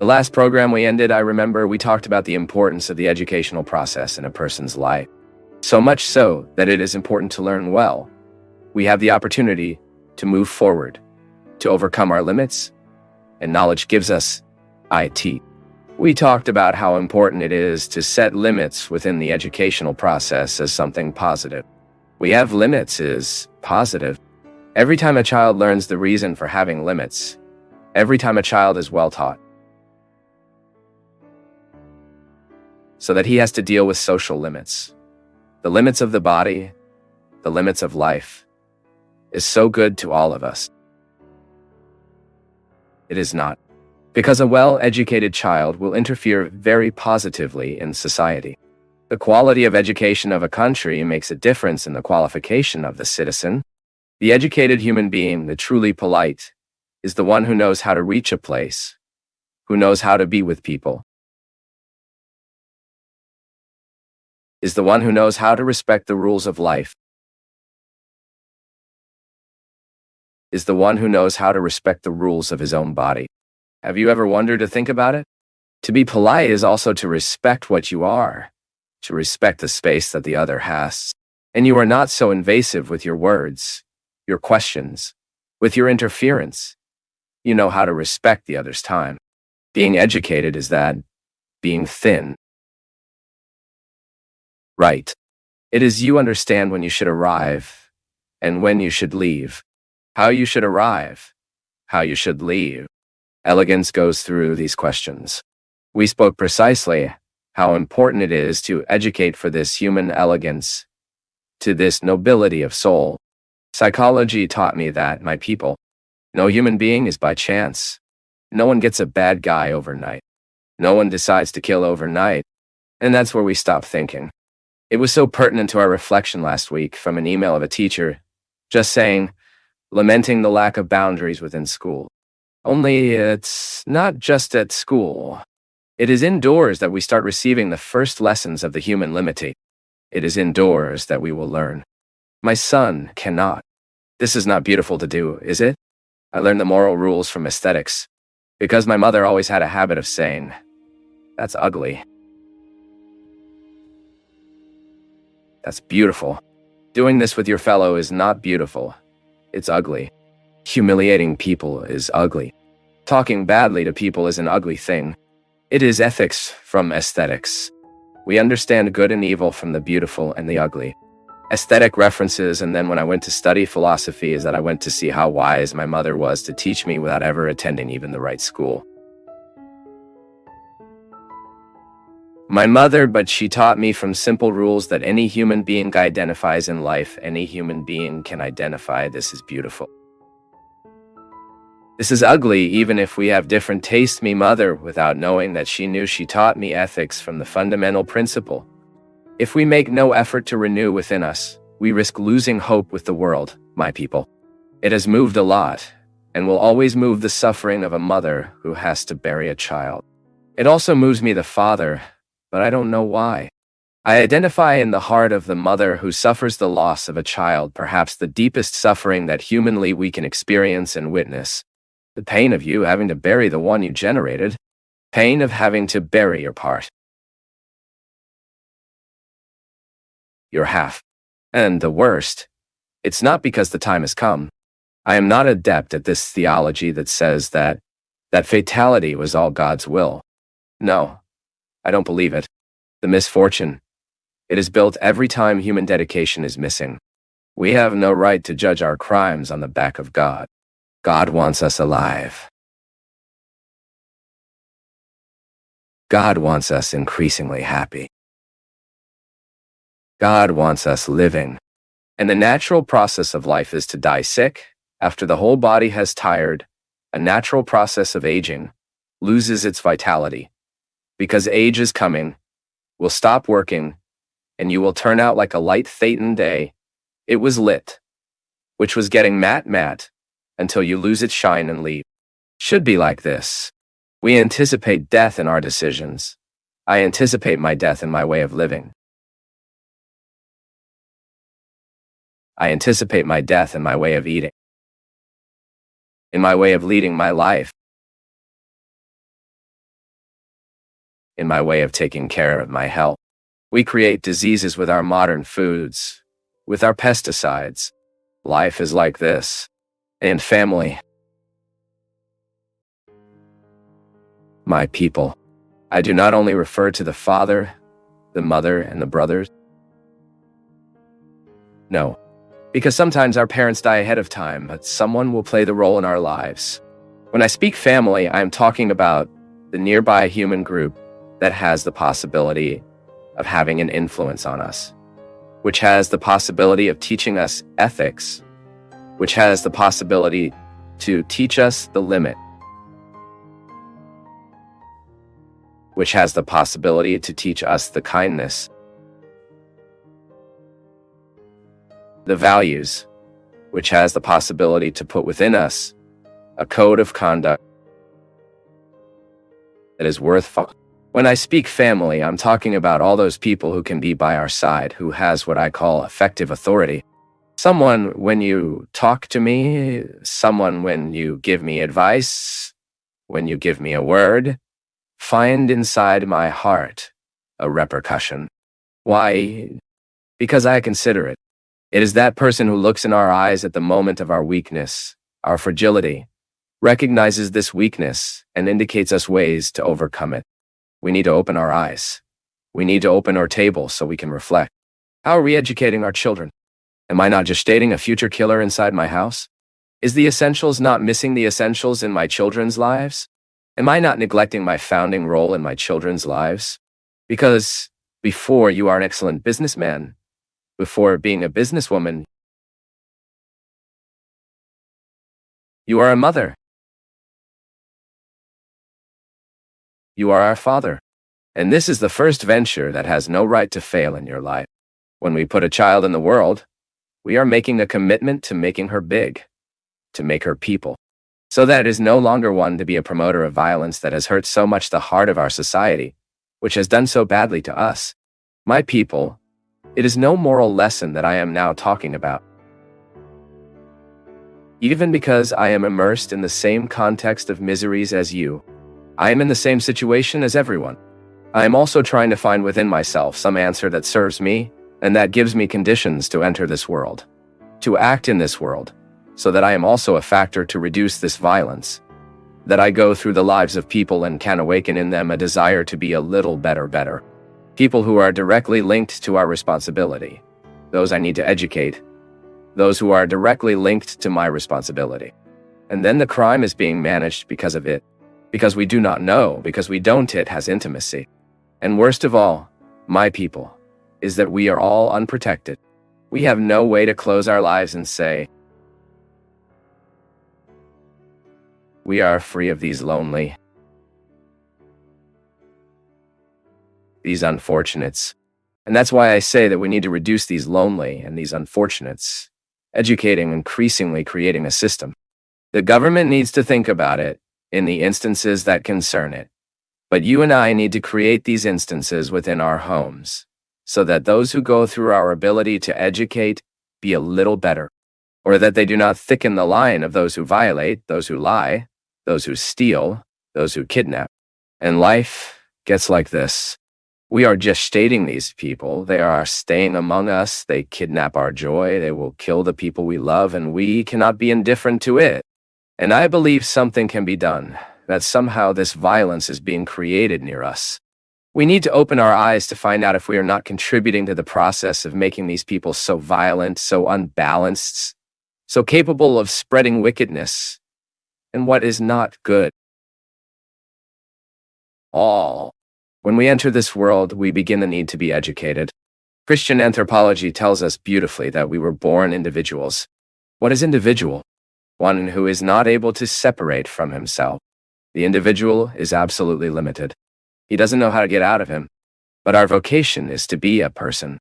last program we ended, I remember we talked about the importance of the educational process in a person's life. So much so that it is important to learn well. We have the opportunity to move forward, to overcome our limits, and knowledge gives us IT. We talked about how important it is to set limits within the educational process as something positive. We have limits is positive. Every time a child learns the reason for having limits, every time a child is well taught, so that he has to deal with social limits, the limits of the body, the limits of life, is so good to all of us. It is not, because a well-educated child will interfere very positively in society. The quality of education of a country makes a difference in the qualification of the citizen. The educated human being, the truly polite, is the one who knows how to reach a place, who knows how to be with people, is the one who knows how to respect the rules of life, is the one who knows how to respect the rules of his own body. Have you ever wondered to think about it? To be polite is also to respect what you are, to respect the space that the other has. And you are not so invasive with your words, your questions, with your interference. You know how to respect the other's time. Being educated is that, being thin. Right. It is you understand when you should arrive and when you should leave, how you should arrive, how you should leave. Elegance goes through these questions. We spoke precisely how important it is to educate for this human elegance, to this nobility of soul. Psychology taught me that, my people, no human being is by chance. No one gets a bad guy overnight. No one decides to kill overnight. And that's where we stop thinking. It was so pertinent to our reflection last week from an email of a teacher, just saying, lamenting the lack of boundaries within school. Only it's not just at school. It is indoors that we start receiving the first lessons of the human limity. It is indoors that we will learn. My son cannot. This is not beautiful to do, is it? I learned the moral rules from aesthetics, because my mother always had a habit of saying, "That's ugly. That's beautiful. Doing this with your fellow is not beautiful. It's ugly. Humiliating people is ugly. Talking badly to people is an ugly thing. It is ethics from aesthetics. We understand good and evil from the beautiful and the ugly. Aesthetic references, and then when I went to study philosophy is that I went to see how wise my mother was to teach me without ever attending even the right school. My mother, but she taught me from simple rules that any human being identifies in life, any human being can identify this is beautiful. This is ugly, even if we have different tastes. Me mother, without knowing that she knew, she taught me ethics from the fundamental principle. If we make no effort to renew within us, we risk losing hope with the world, my people. It has moved a lot, and will always move the suffering of a mother who has to bury a child. It also moves me, the father, but I don't know why. I identify in the heart of the mother who suffers the loss of a child, perhaps the deepest suffering that humanly we can experience and witness. The pain of you having to bury the one you generated. Pain of having to bury your part. Your half. And the worst, it's not because the time has come. I am not adept at this theology that says that fatality was all God's will. No, I don't believe it. The misfortune, it is built every time human dedication is missing. We have no right to judge our crimes on the back of God. God wants us alive. God wants us increasingly happy. God wants us living. And the natural process of life is to die sick, after the whole body has tired. A natural process of aging loses its vitality. Because age is coming, will stop working, and you will turn out like a light Thetan day. It was lit, which was getting matte, until you lose its shine and leave. Should be like this. We anticipate death in our decisions. I anticipate my death in my way of living. I anticipate my death in my way of eating, in my way of leading my life. in my way of taking care of my health. We create diseases with our modern foods, with our pesticides. Life is like this. And family. My people. I do not only refer to the father, the mother, and the brothers. No. Because sometimes our parents die ahead of time, but someone will play the role in our lives. When I speak family, I am talking about the nearby human group that has the possibility of having an influence on us, which has the possibility of teaching us ethics, which has the possibility to teach us the limit, which has the possibility to teach us the kindness, the values, which has the possibility to put within us a code of conduct that is worth following. When I speak family, I'm talking about all those people who can be by our side, who has what I call effective authority. Someone when you talk to me, someone when you give me advice, when you give me a word, find inside my heart a repercussion. Why? Because I consider it. It is that person who looks in our eyes at the moment of our weakness, our fragility, recognizes this weakness, and indicates us ways to overcome it. We need to open our eyes. We need to open our table so we can reflect. How are we educating our children? Am I not just dating a future killer inside my house? Is the essentials not missing the essentials in my children's lives? Am I not neglecting my founding role in my children's lives? Because before you are an excellent businessman, before being a businesswoman, you are a mother. You are our father. And this is the first venture that has no right to fail in your life. When we put a child in the world, we are making a commitment to making her big, to make her people, so that it is no longer one to be a promoter of violence that has hurt so much the heart of our society, which has done so badly to us. My people, it is no moral lesson that I am now talking about. Even because I am immersed in the same context of miseries as you, I am in the same situation as everyone. I am also trying to find within myself some answer that serves me and that gives me conditions to enter this world, to act in this world, so that I am also a factor to reduce this violence, that I go through the lives of people and can awaken in them a desire to be a little better. People who are directly linked to our responsibility, those I need to educate, those who are directly linked to my responsibility. And then the crime is being managed because of it. Because we do not know, because we don't, it has intimacy. And worst of all, my people, is that we are all unprotected. We have no way to close our lives and say, we are free of these lonely, these unfortunates. And that's why I say that we need to reduce these lonely and these unfortunates, educating, increasingly creating a system. The government needs to think about it in the instances that concern it. But you and I need to create these instances within our homes, so that those who go through our ability to educate be a little better, or that they do not thicken the line of those who violate, those who lie, those who steal, those who kidnap. And life gets like this. We are gestating these people. They are staying among us. They kidnap our joy. They will kill the people we love, and we cannot be indifferent to it. And I believe something can be done, that somehow this violence is being created near us. We need to open our eyes to find out if we are not contributing to the process of making these people so violent, so unbalanced, so capable of spreading wickedness and what is not good. All. When we enter this world, we begin the need to be educated. Christian anthropology tells us beautifully that we were born individuals. What is individual? One who is not able to separate from himself. The individual is absolutely limited. He doesn't know how to get out of him. But our vocation is to be a person.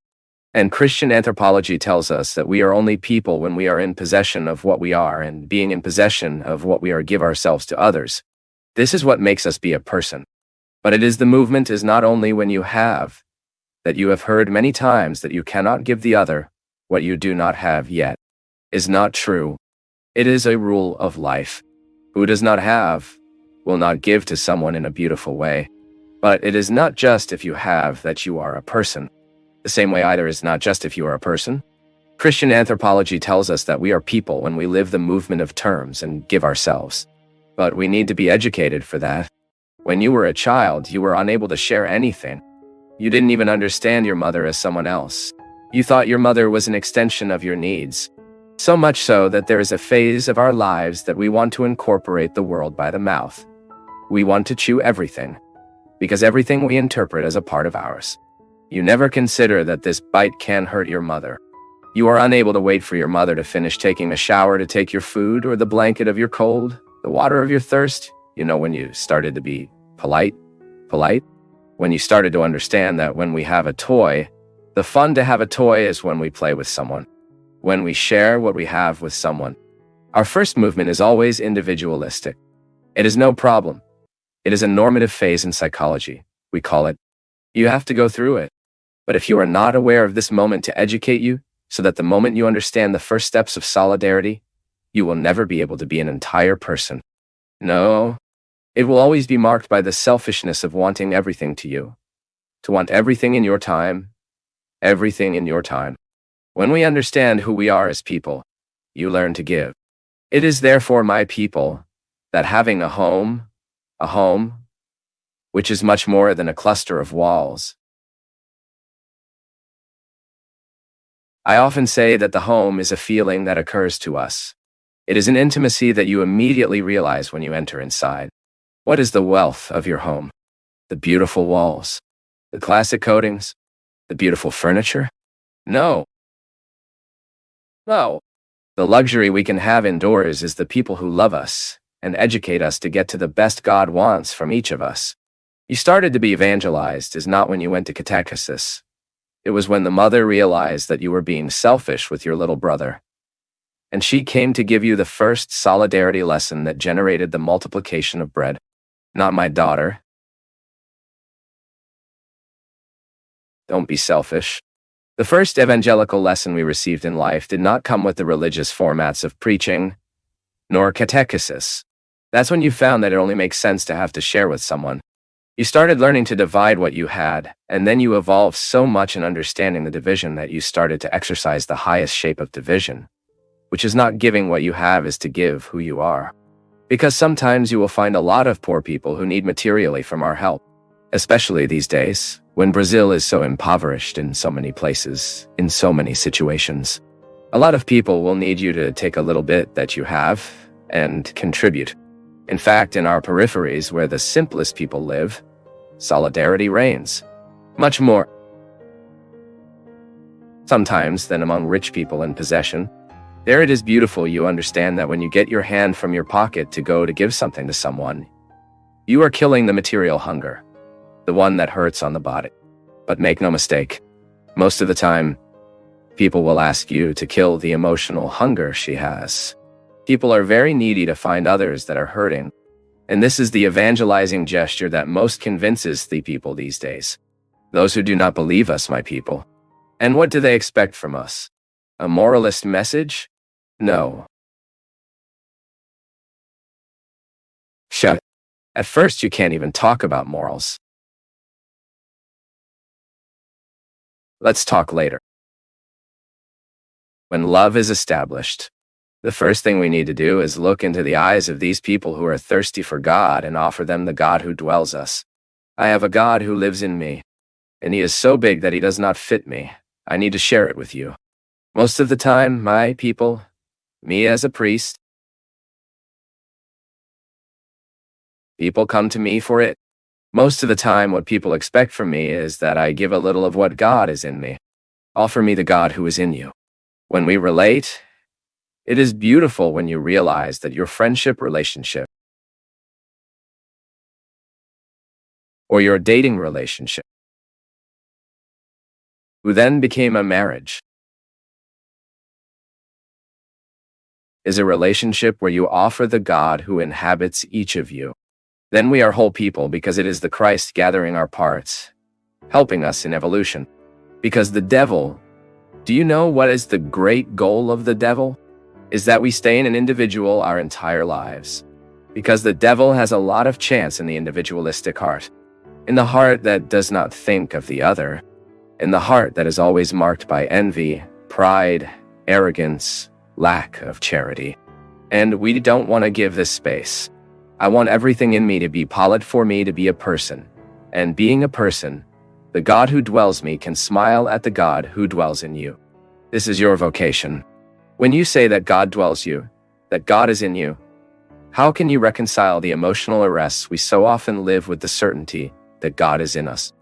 And Christian anthropology tells us that we are only people when we are in possession of what we are, and being in possession of what we are, give ourselves to others. This is what makes us be a person. But it is the movement is not only when you have, that you have heard many times that you cannot give the other what you do not have yet, is not true. It is a rule of life. Who does not have will not give to someone in a beautiful way. But it is not just if you have that you are a person. The same way either is not just if you are a person. Christian anthropology tells us that we are people when we live the movement of terms and give ourselves. But we need to be educated for that. When you were a child, you were unable to share anything. You didn't even understand your mother as someone else. You thought your mother was an extension of your needs. So much so that there is a phase of our lives that we want to incorporate the world by the mouth. We want to chew everything, because everything we interpret as a part of ours. You never consider that this bite can hurt your mother. You are unable to wait for your mother to finish taking a shower to take your food or the blanket of your cold, the water of your thirst. You know, when you started to be polite? When you started to understand that when we have a toy, the fun to have a toy is when we play with someone. When we share what we have with someone. Our first movement is always individualistic. It is no problem. It is a normative phase in psychology. We call it. You have to go through it. But if you are not aware of this moment to educate you, so that the moment you understand the first steps of solidarity, you will never be able to be an entire person. No. It will always be marked by the selfishness of wanting everything to you. To want everything in your time. Everything in your time. When we understand who we are as people, you learn to give. It is therefore, my people, that having a home, which is much more than a cluster of walls. I often say that the home is a feeling that occurs to us. It is an intimacy that you immediately realize when you enter inside. What is the wealth of your home? The beautiful walls? The classic coatings? The beautiful furniture? No. The luxury we can have indoors is the people who love us and educate us to get to the best God wants from each of us. You started to be evangelized is not when you went to catechesis. It was when the mother realized that you were being selfish with your little brother. And she came to give you the first solidarity lesson that generated the multiplication of bread. Not my daughter. Don't be selfish. The first evangelical lesson we received in life did not come with the religious formats of preaching, nor catechesis. That's when you found that it only makes sense to have to share with someone. You started learning to divide what you had, and then you evolved so much in understanding the division that you started to exercise the highest shape of division, which is not giving what you have is to give who you are. Because sometimes you will find a lot of poor people who need materially from our help, especially these days, when Brazil is so impoverished in so many places, in so many situations. A lot of people will need you to take a little bit that you have and contribute. In fact, in our peripheries where the simplest people live, solidarity reigns. Much more sometimes than among rich people in possession. There it is beautiful. You understand that when you get your hand from your pocket to go to give something to someone, you are killing the material hunger, the one that hurts on the body. But make no mistake, most of the time, people will ask you to kill the emotional hunger she has. People are very needy to find others that are hurting. And this is the evangelizing gesture that most convinces the people these days. Those who do not believe us, my people. And what do they expect from us? A moralist message? No. Shut. At first, you can't even talk about morals. Let's talk later. When love is established, the first thing we need to do is look into the eyes of these people who are thirsty for God and offer them the God who dwells us. I have a God who lives in me, and he is so big that he does not fit me. I need to share it with you. Most of the time, my people, me as a priest, people come to me for it. Most of the time, what people expect from me is that I give a little of what God is in me. Offer me the God who is in you. When we relate, it is beautiful when you realize that your friendship relationship or your dating relationship, who then became a marriage, is a relationship where you offer the God who inhabits each of you. Then we are whole people because it is the Christ gathering our parts, helping us in evolution. Because the devil, do you know what is the great goal of the devil? Is that we stay in an individual our entire lives. Because the devil has a lot of chance in the individualistic heart. in the heart that does not think of the other, in the heart that is always marked by envy, pride, arrogance, lack of charity. And we don't want to give this space. I want everything in me to be polished for me to be a person. And being a person, the God who dwells me can smile at the God who dwells in you. This is your vocation. When you say that God dwells you, that God is in you, how can you reconcile the emotional arrests we so often live with the certainty that God is in us?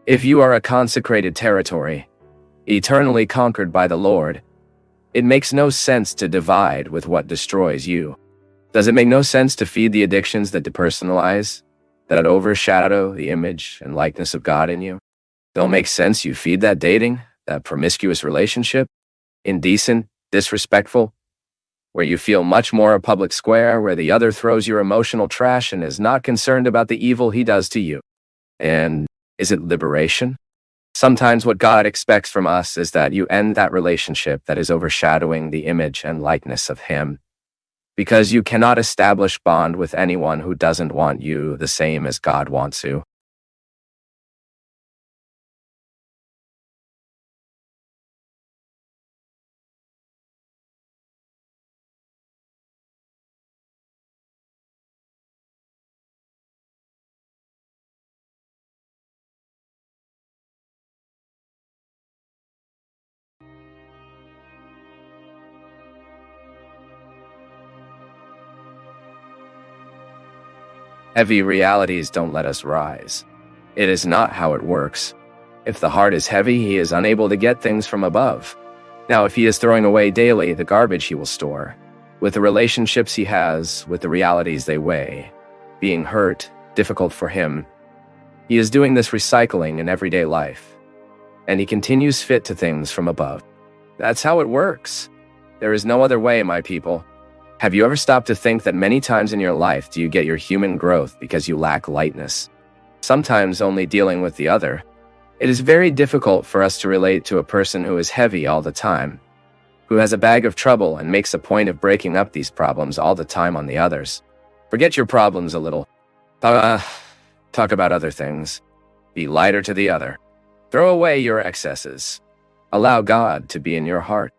If you are a consecrated territory, eternally conquered by the Lord, it makes no sense to divide with what destroys you. Does it make no sense to feed the addictions that depersonalize, that overshadow the image and likeness of God in you? Don't make sense you feed that dating, that promiscuous relationship, indecent, disrespectful, where you feel much more a public square, where the other throws your emotional trash and is not concerned about the evil he does to you. And is it liberation? Sometimes what God expects from us is that you end that relationship that is overshadowing the image and likeness of him, because you cannot establish bond with anyone who doesn't want you the same as God wants you. Heavy realities don't let us rise. It is not how it works. If the heart is heavy, he is unable to get things from above. Now, if he is throwing away daily the garbage he will store, with the relationships he has, with the realities they weigh, being hurt, difficult for him, he is doing this recycling in everyday life, and he continues fit to things from above. That's how it works. There is no other way, my people. Have you ever stopped to think that many times in your life do you get your human growth because you lack lightness? Sometimes only dealing with the other. It is very difficult for us to relate to a person who is heavy all the time, who has a bag of trouble and makes a point of breaking up these problems all the time on the others. Forget your problems a little. Talk about other things. Be lighter to the other. Throw away your excesses. Allow God to be in your heart.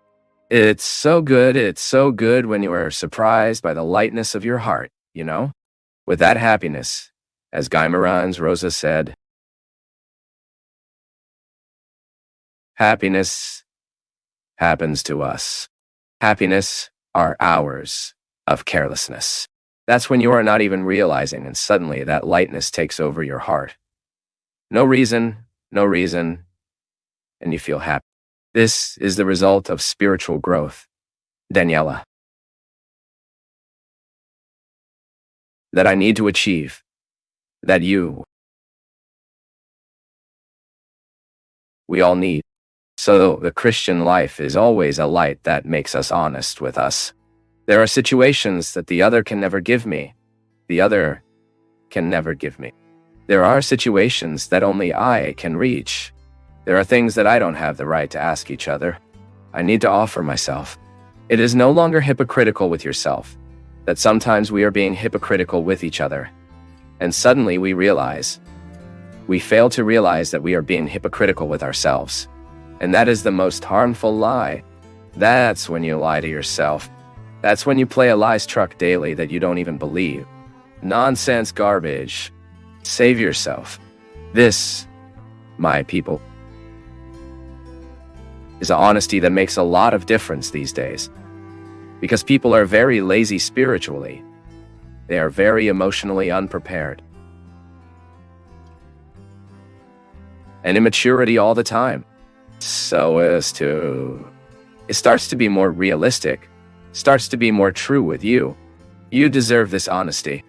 It's so good when you are surprised by the lightness of your heart, you know? With that happiness, as Guy Moran's Rosa said, happiness happens to us. Happiness are hours of carelessness. That's when you are not even realizing, and suddenly that lightness takes over your heart. No reason, and you feel happy. This is the result of spiritual growth. Daniela. That I need to achieve. That we all need. So the Christian life is always a light that makes us honest with us. There are situations that the other can never give me. The other can never give me. There are situations that only I can reach. There are things that I don't have the right to ask each other. I need to offer myself. It is no longer hypocritical with yourself, that sometimes we are being hypocritical with each other. And suddenly we fail to realize that we are being hypocritical with ourselves. And that is the most harmful lie. That's when you lie to yourself. That's when you play a lies truck daily that you don't even believe. Nonsense garbage. Save yourself. This, my people, is an honesty that makes a lot of difference these days. Because people are very lazy spiritually. They are very emotionally unprepared. And immaturity all the time. It starts to be more realistic, starts to be more true with you. You deserve this honesty.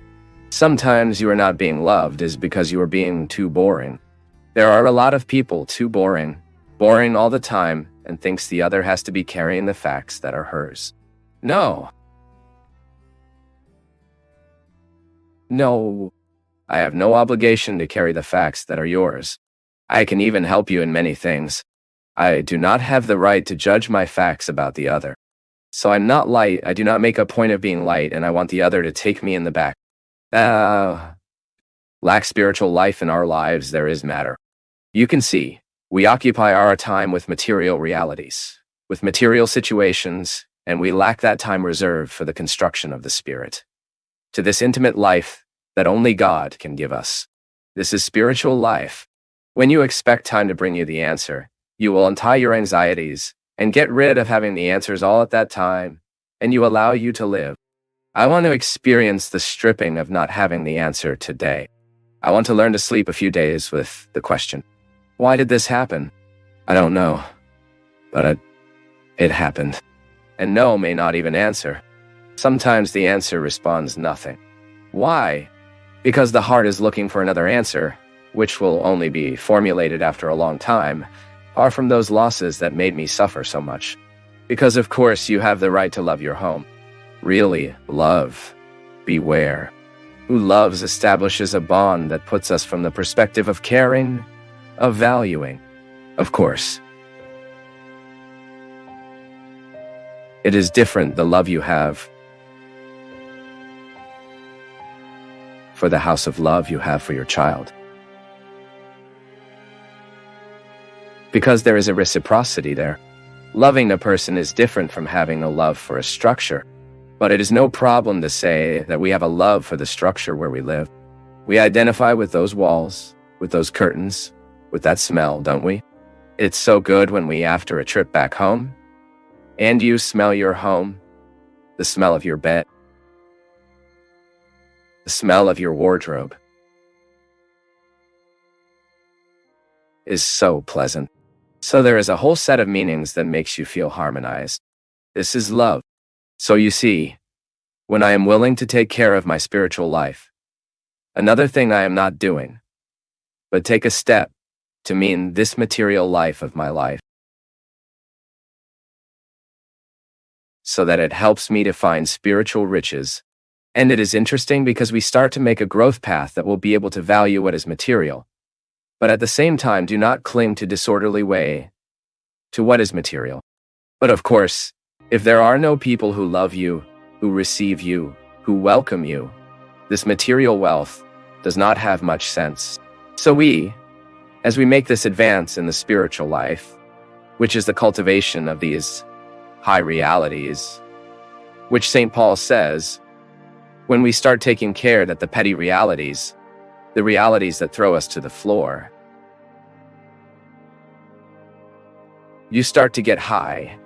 Sometimes you are not being loved is because you are being too boring. There are a lot of people too boring all the time, and thinks the other has to be carrying the facts that are hers. No, I have no obligation to carry the facts that are yours. I can even help you in many things. I do not have the right to judge my facts about the other. So I'm not light, I do not make a point of being light, and I want the other to take me in the back. lack spiritual life in our lives, there is matter. You can see, we occupy our time with material realities, with material situations, and we lack that time reserved for the construction of the spirit. To this intimate life that only God can give us. This is spiritual life. When you expect time to bring you the answer, you will untie your anxieties and get rid of having the answers all at that time, and you allow you to live. I want to experience the stripping of not having the answer today. I want to learn to sleep a few days with the question, why did this happen? I don't know, but it happened. And no may not even answer. Sometimes the answer responds nothing. Why? Because the heart is looking for another answer, which will only be formulated after a long time, far from those losses that made me suffer so much. Because of course you have the right to love your home. Really love. Beware. Who loves establishes a bond that puts us from the perspective of caring, of valuing. Of course. It is different the love you have for the house of love you have for your child. Because there is a reciprocity there. Loving a person is different from having a love for a structure. But it is no problem to say that we have a love for the structure where we live. We identify with those walls, with those curtains, with that smell, don't we? It's so good when we, after a trip back home, and you smell your home, the smell of your bed, the smell of your wardrobe is so pleasant. So there is a whole set of meanings that makes you feel harmonized. This is love. So you see, when I am willing to take care of my spiritual life, another thing I am not doing, but take a step to mean this material life of my life, so that it helps me to find spiritual riches. And it is interesting because we start to make a growth path that will be able to value what is material, but at the same time do not cling to disorderly way to what is material. But of course, if there are no people who love you, who receive you, who welcome you, this material wealth does not have much sense. So as we make this advance in the spiritual life, which is the cultivation of these high realities, which St. Paul says, when we start taking care that the petty realities, the realities that throw us to the floor, you start to get high,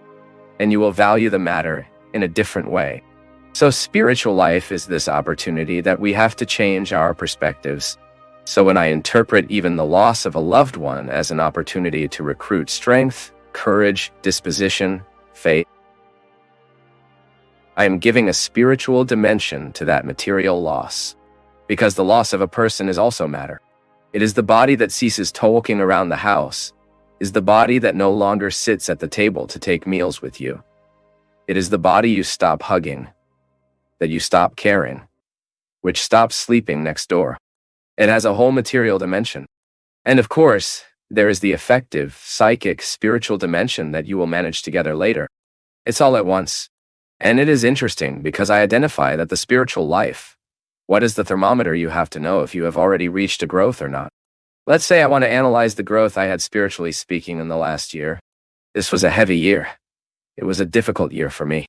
and you will value the matter in a different way. So spiritual life is this opportunity that we have to change our perspectives. So when I interpret even the loss of a loved one as an opportunity to recruit strength, courage, disposition, faith, I am giving a spiritual dimension to that material loss. Because the loss of a person is also matter. It is the body that ceases talking around the house, is the body that no longer sits at the table to take meals with you. It is the body you stop hugging, that you stop caring, which stops sleeping next door. It has a whole material dimension. And of course, there is the affective, psychic, spiritual dimension that you will manage together later. It's all at once. And it is interesting because I identify that the spiritual life, what is the thermometer you have to know if you have already reached a growth or not? Let's say I want to analyze the growth I had spiritually speaking in the last year. This was a heavy year. It was a difficult year for me.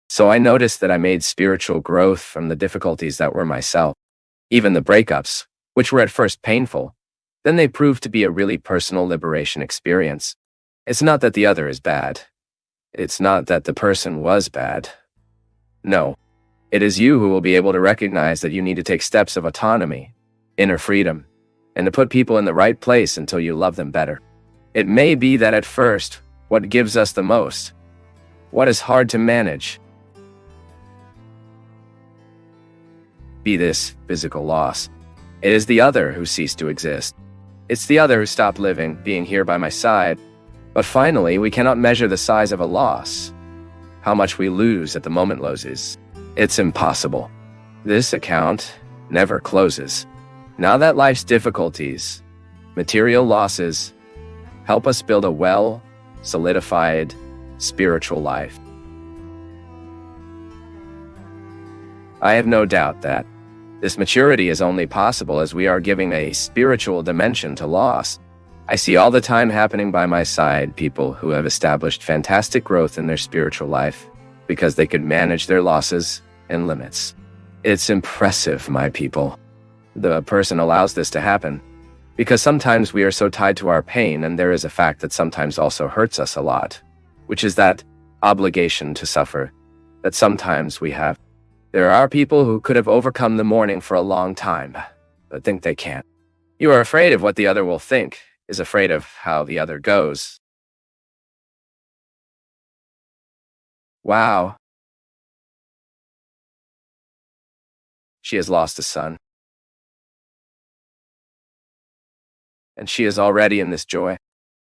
So I noticed that I made spiritual growth from the difficulties that were myself. Even the breakups, which were at first painful, then they proved to be a really personal liberation experience. It's not that the other is bad. It's not that the person was bad. No. It is you who will be able to recognize that you need to take steps of autonomy, inner freedom, and to put people in the right place until you love them better. It may be that at first, what gives us the most, what is hard to manage, be this physical loss. It is the other who ceased to exist. It's the other who stopped living, being here by my side. But finally, we cannot measure the size of a loss, how much we lose at the moment loses. It's impossible. This account never closes. Now that life's difficulties, material losses, help us build a well-solidified spiritual life. I have no doubt that This maturity is only possible as we are giving a spiritual dimension to loss. I see all the time happening by my side people who have established fantastic growth in their spiritual life because they could manage their losses and limits. It's impressive, my people. The person allows this to happen because sometimes we are so tied to our pain, and there is a fact that sometimes also hurts us a lot, which is that obligation to suffer that sometimes we have. There are people who could have overcome the mourning for a long time, but think they can't. You are afraid of what the other will think, is afraid of how the other goes. Wow. She has lost a son. And she is already in this joy.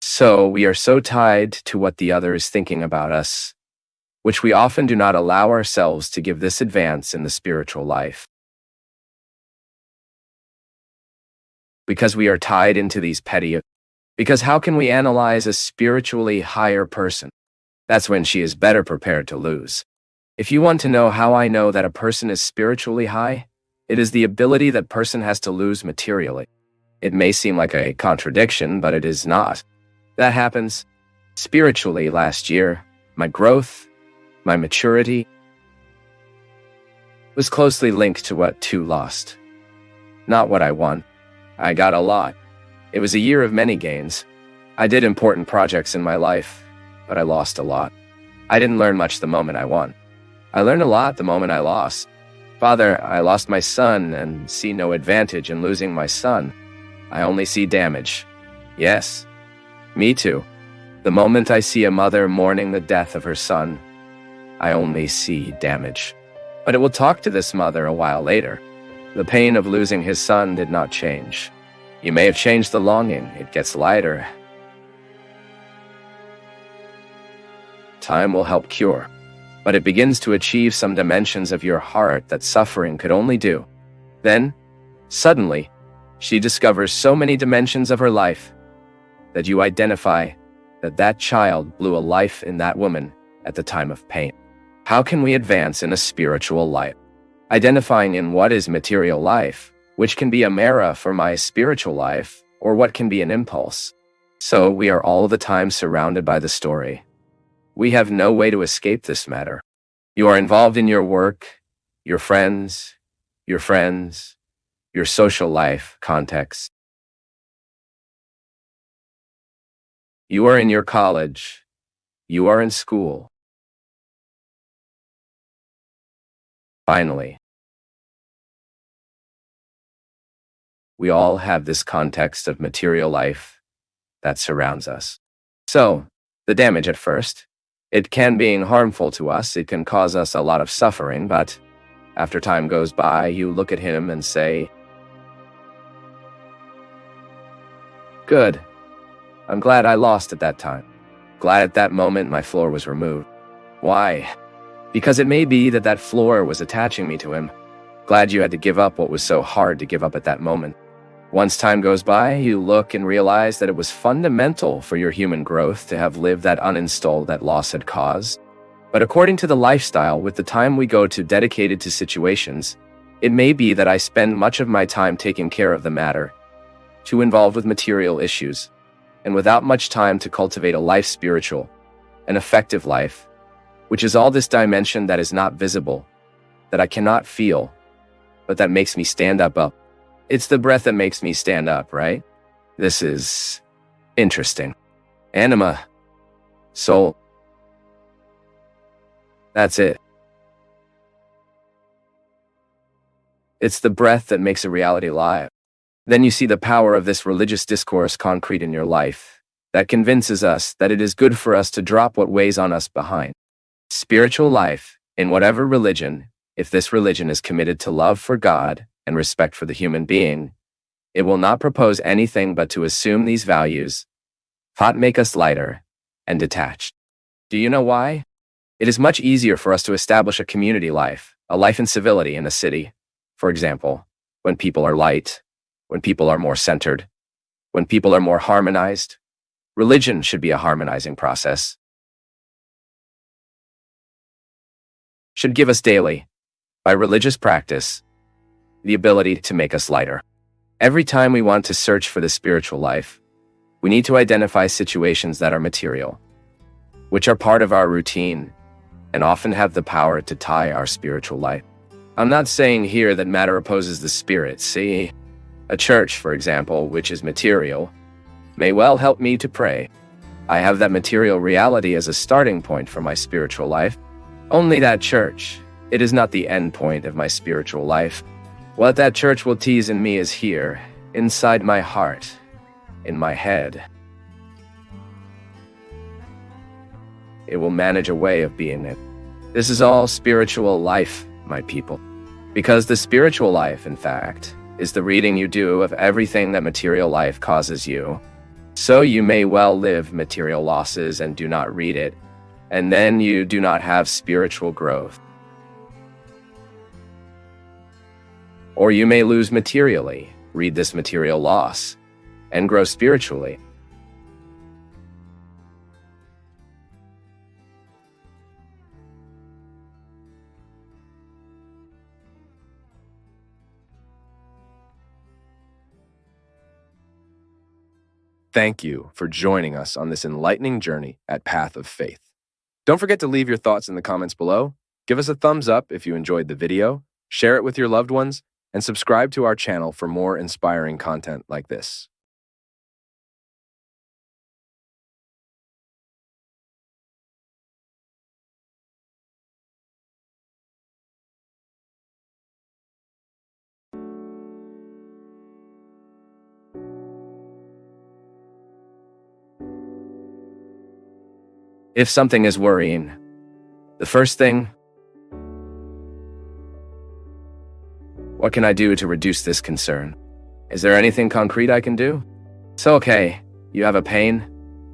So we are so tied to what the other is thinking about us, which we often do not allow ourselves to give this advance in the spiritual life. Because we are tied into these petty. Because how can we analyze a spiritually higher person? That's when she is better prepared to lose. If you want to know how I know that a person is spiritually high, it is the ability that person has to lose materially. It may seem like a contradiction, but it is not. That happens spiritually last year. My growth, my maturity was closely linked to what too lost. Not what I won. I got a lot. It was a year of many gains. I did important projects in my life, but I lost a lot. I didn't learn much the moment I won. I learned a lot the moment I lost. Father, I lost my son and see no advantage in losing my son. I only see damage. Yes, me too. The moment I see a mother mourning the death of her son, I only see damage. But it will talk to this mother a while later. The pain of losing his son did not change. You may have changed the longing. It gets lighter. Time will help cure. But it begins to achieve some dimensions of your heart that suffering could only do. Then, suddenly, she discovers so many dimensions of her life that you identify that that child blew a life in that woman at the time of pain. How can we advance in a spiritual life? Identifying in what is material life, which can be a mirror for my spiritual life, or what can be an impulse. So we are all the time surrounded by the story. We have no way to escape this matter. You are involved in your work, your friends, your social life context. You are in your college. You are in school. Finally, we all have this context of material life that surrounds us. So, the damage at first, it can be harmful to us, it can cause us a lot of suffering, but after time goes by, you look at him and say, good. I'm glad I lost at that time. Glad at that moment my floor was removed. Why? Because it may be that that floor was attaching me to him. Glad you had to give up what was so hard to give up at that moment. Once time goes by, you look and realize that it was fundamental for your human growth to have lived that uninstall that loss had caused. But according to the lifestyle, with the time we go to dedicated to situations, it may be that I spend much of my time taking care of the matter, too involved with material issues, and without much time to cultivate a life spiritual, an effective life, which is all this dimension that is not visible, that I cannot feel, but that makes me stand up. It's the breath that makes me stand up, right? This is interesting. Anima, soul. That's it. It's the breath that makes a reality live. Then you see the power of this religious discourse concrete in your life that convinces us that it is good for us to drop what weighs on us behind. Spiritual life, in whatever religion, if this religion is committed to love for God and respect for the human being, it will not propose anything but to assume these values, thought make us lighter and detached. Do you know why? It is much easier for us to establish a community life, a life in civility in a city, for example, when people are light, when people are more centered, when people are more harmonized. Religion should be a harmonizing process. Should give us daily, by religious practice, the ability to make us lighter. Every time we want to search for the spiritual life, we need to identify situations that are material, which are part of our routine, and often have the power to tie our spiritual life. I'm not saying here that matter opposes the spirit. See, a church, for example, which is material, may well help me to pray. I have that material reality as a starting point for my spiritual life. Only that church. It is not the end point of my spiritual life. What that church will tease in me is here, inside my heart, in my head. It will manage a way of being it. This is all spiritual life, my people. Because the spiritual life, in fact, is the reading you do of everything that material life causes you. So you may well live material losses and do not read it, and then you do not have spiritual growth. Or you may lose materially, read this material loss, and grow spiritually. Thank you for joining us on this enlightening journey at Path of Faith. Don't forget to leave your thoughts in the comments below. Give us a thumbs up if you enjoyed the video, share it with your loved ones, and subscribe to our channel for more inspiring content like this. If something is worrying, the first thing, what can I do to reduce this concern? Is there anything concrete I can do? So, okay, you have a pain,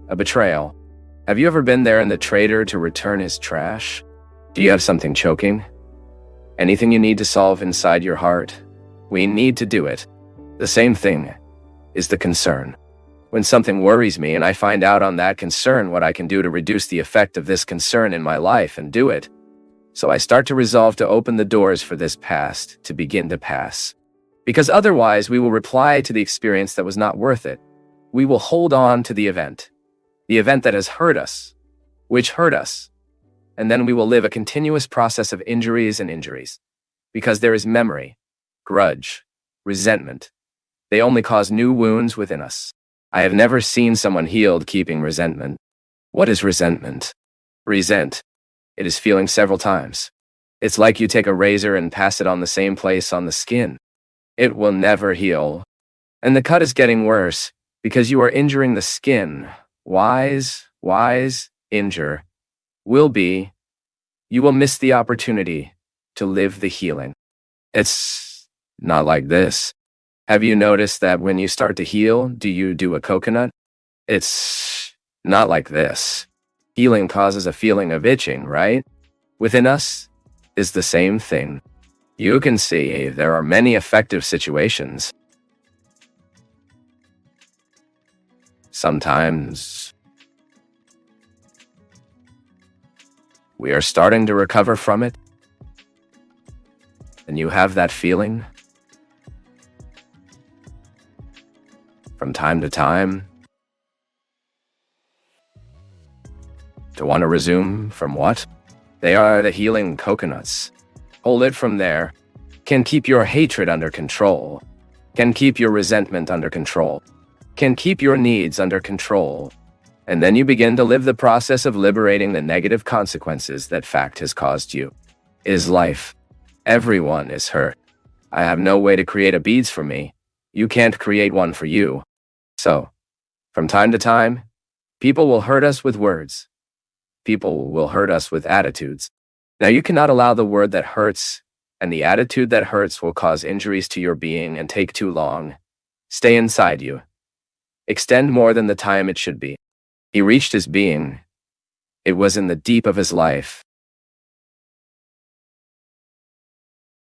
a betrayal. Have you ever been there in the trader to return his trash? Do you have something choking? Anything you need to solve inside your heart? We need to do it. The same thing is the concern. When something worries me and I find out on that concern what I can do to reduce the effect of this concern in my life and do it. So I start to resolve to open the doors for this past to begin to pass. Because otherwise we will reply to the experience that was not worth it. We will hold on to the event that has hurt us, which hurt us. And then we will live a continuous process of injuries and injuries. Because there is memory, grudge, resentment. They only cause new wounds within us. I have never seen someone healed keeping resentment. What is resentment? Resent. It is feeling several times. It's like you take a razor and pass it on the same place on the skin. It will never heal. And the cut is getting worse because you are injuring the skin. Wise, injure. Will be, you will miss the opportunity to live the healing. It's not like this. Have you noticed that when you start to heal, do you do a coconut? It's not like this. Healing causes a feeling of itching, right? Within us is the same thing. You can see there are many effective situations. Sometimes we are starting to recover from it, and you have that feeling. From time to time, to want to resume from what? They are the healing coconuts. Hold it from there. Can keep your hatred under control. Can keep your resentment under control. Can keep your needs under control. And then you begin to live the process of liberating the negative consequences that fact has caused you. Is life. Everyone is hurt. I have no way to create a beads for me. You can't create one for you. So, from time to time, people will hurt us with words. People will hurt us with attitudes. Now, you cannot allow the word that hurts and the attitude that hurts will cause injuries to your being and take too long. Stay inside you. Extend more than the time it should be. He reached his being. It was in the deep of his life.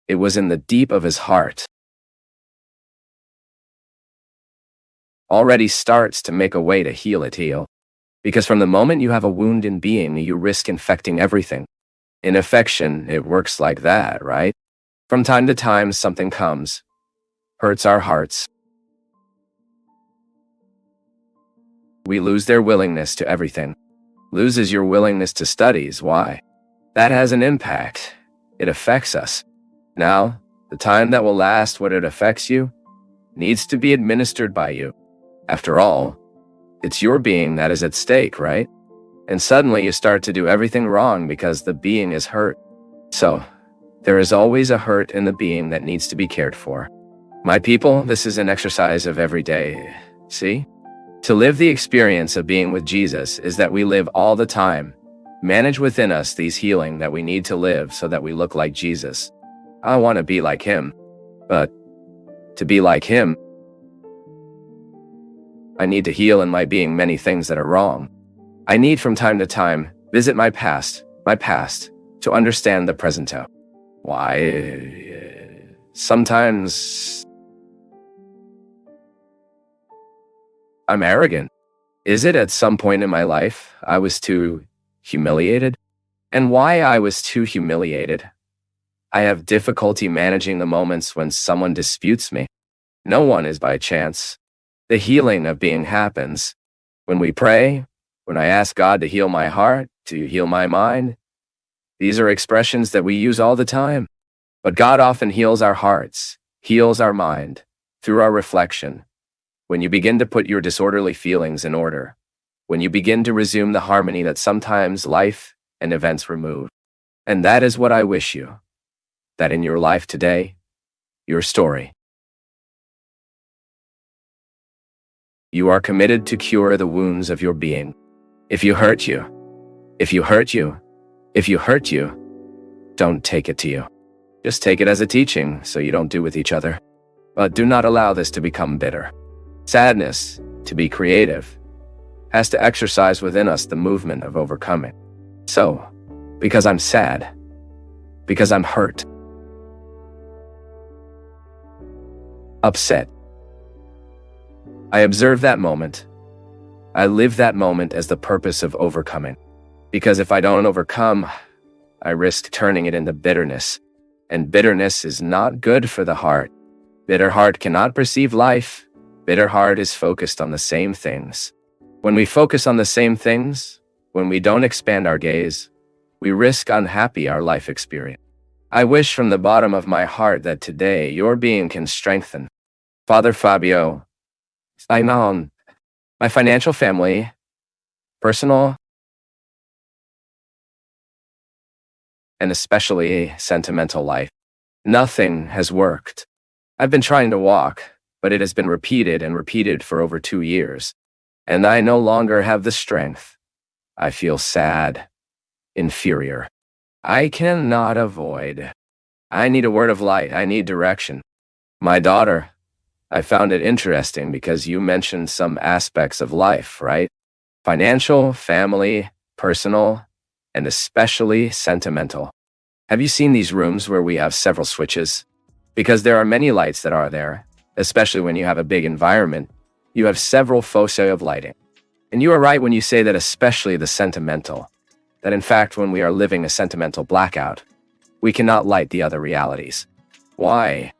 It was in the deep of his heart. Already starts to make a way to heal it. Because from the moment you have a wound in being, you risk infecting everything. In affection, it works like that, right? From time to time, something comes, hurts our hearts. We lose their willingness to everything. Loses your willingness to studies. Why? That has an impact. It affects us. Now, the time that will last what it affects you needs to be administered by you. After all, it's your being that is at stake, right? And suddenly you start to do everything wrong because the being is hurt. So, there is always a hurt in the being that needs to be cared for. My people, this is an exercise of every day. See? To live the experience of being with Jesus is that we live all the time, manage within us these healing that we need to live so that we look like Jesus. I want to be like him, but to be like him, I need to heal in my being many things that are wrong. I need from time to time visit my past, to understand the present. Why? Sometimes I'm arrogant. Is it at some point in my life I was too humiliated? And why I was too humiliated? I have difficulty managing the moments when someone disputes me. No one is by chance. The healing of being happens when we pray, when I ask God to heal my heart, to heal my mind. These are expressions that we use all the time. But God often heals our hearts, heals our mind, through our reflection. When you begin to put your disorderly feelings in order, when you begin to resume the harmony that sometimes life and events remove. And that is what I wish you, that in your life today, your story, you are committed to cure the wounds of your being. If you hurt you, don't take it to you. Just take it as a teaching so you don't do with each other. But do not allow this to become bitter. Sadness, to be creative, has to exercise within us the movement of overcoming. So, because I'm sad, because I'm hurt, upset, I observe that moment. I live that moment as the purpose of overcoming. Because if I don't overcome, I risk turning it into bitterness. And bitterness is not good for the heart. Bitter heart cannot perceive life. Bitter heart is focused on the same things. When we focus on the same things, when we don't expand our gaze, we risk unhappy our life experience. I wish from the bottom of my heart that today your being can strengthen. Father Fabio, I know my financial family, personal, and especially sentimental life. Nothing has worked. I've been trying to walk, but it has been repeated and repeated for over 2 years. And I no longer have the strength. I feel sad, inferior. I cannot avoid. I need a word of light. I need direction. My daughter, I found it interesting because you mentioned some aspects of life, right? Financial, family, personal, and especially sentimental. Have you seen these rooms where we have several switches? Because there are many lights that are there, especially when you have a big environment, you have several foci of lighting. And you are right when you say that especially the sentimental, that in fact when we are living a sentimental blackout, we cannot light the other realities. Why?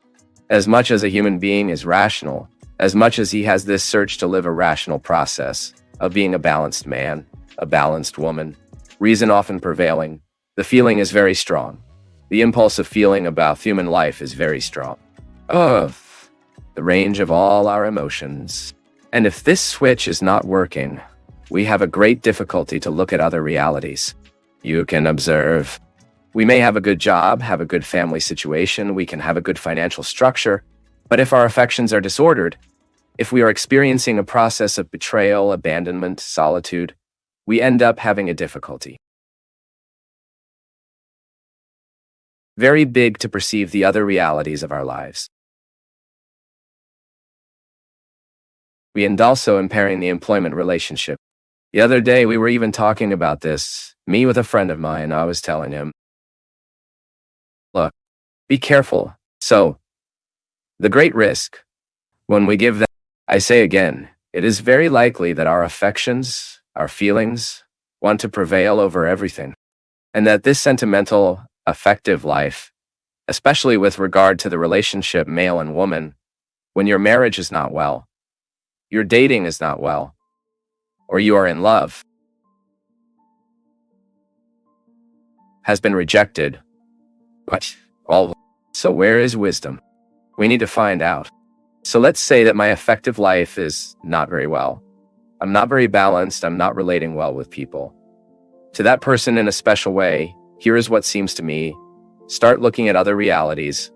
As much as a human being is rational, as much as he has this search to live a rational process of being a balanced man, a balanced woman, reason often prevailing, the feeling is very strong. The impulse of feeling about human life is very strong. The range of all our emotions. And if this switch is not working, we have a great difficulty to look at other realities. You can observe. We may have a good job, have a good family situation, we can have a good financial structure, but if our affections are disordered, if we are experiencing a process of betrayal, abandonment, solitude, we end up having a difficulty. Very big to perceive the other realities of our lives. We end also impairing the employment relationship. The other day we were even talking about this, me with a friend of mine. I was telling him, look, be careful. So, the great risk, when we give that, I say again, it is very likely that our affections, our feelings, want to prevail over everything. And that this sentimental, affective life, especially with regard to the relationship male and woman. When your marriage is not well, your dating is not well, or you are in love, has been rejected. But, well, so where is wisdom? We need to find out. So let's say that my affective life is not very well. I'm not very balanced. I'm not relating well with people. To that person in a special way, here is what seems to me. Start looking at other realities,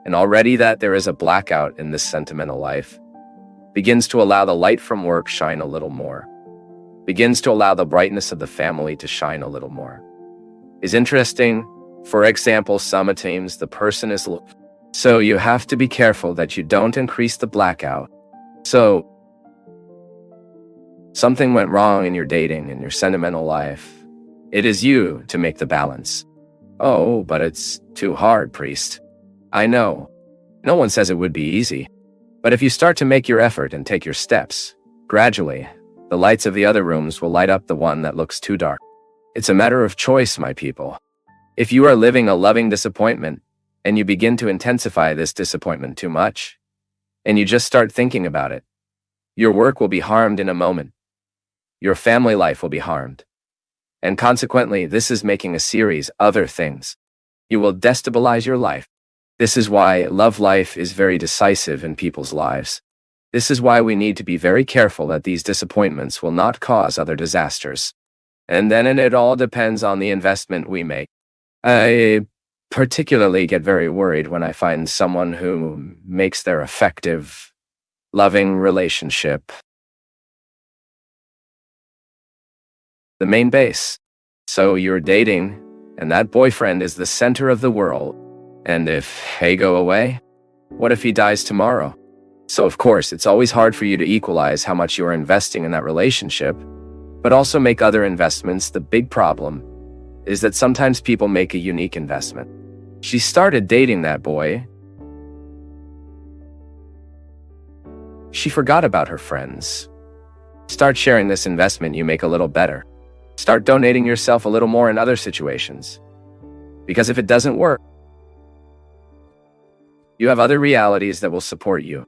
and already that there is a blackout in this sentimental life. Begins to allow the light from work shine a little more. Begins to allow the brightness of the family to shine a little more. Is interesting. For example, sometimes the person is so you have to be careful that you don't increase the blackout. So something went wrong in your dating and your sentimental life. It is you to make the balance. Oh, but it's too hard, priest. I know. No one says it would be easy. But if you start to make your effort and take your steps, gradually, the lights of the other rooms will light up the one that looks too dark. It's a matter of choice, my people. If you are living a loving disappointment, and you begin to intensify this disappointment too much, and you just start thinking about it, your work will be harmed in a moment. Your family life will be harmed. And consequently, this is making a series of other things. You will destabilize your life. This is why love life is very decisive in people's lives. This is why we need to be very careful that these disappointments will not cause other disasters. And then it all depends on the investment we make. I particularly get very worried when I find someone who makes their effective, loving relationship the main base. So you're dating, and that boyfriend is the center of the world. And if he go away, what if he dies tomorrow? So of course, it's always hard for you to equalize how much you are investing in that relationship, but also make other investments. The big problem is that sometimes people make a unique investment. She started dating that boy. She forgot about her friends. Start sharing this investment you make a little better. Start donating yourself a little more in other situations. Because if it doesn't work, you have other realities that will support you.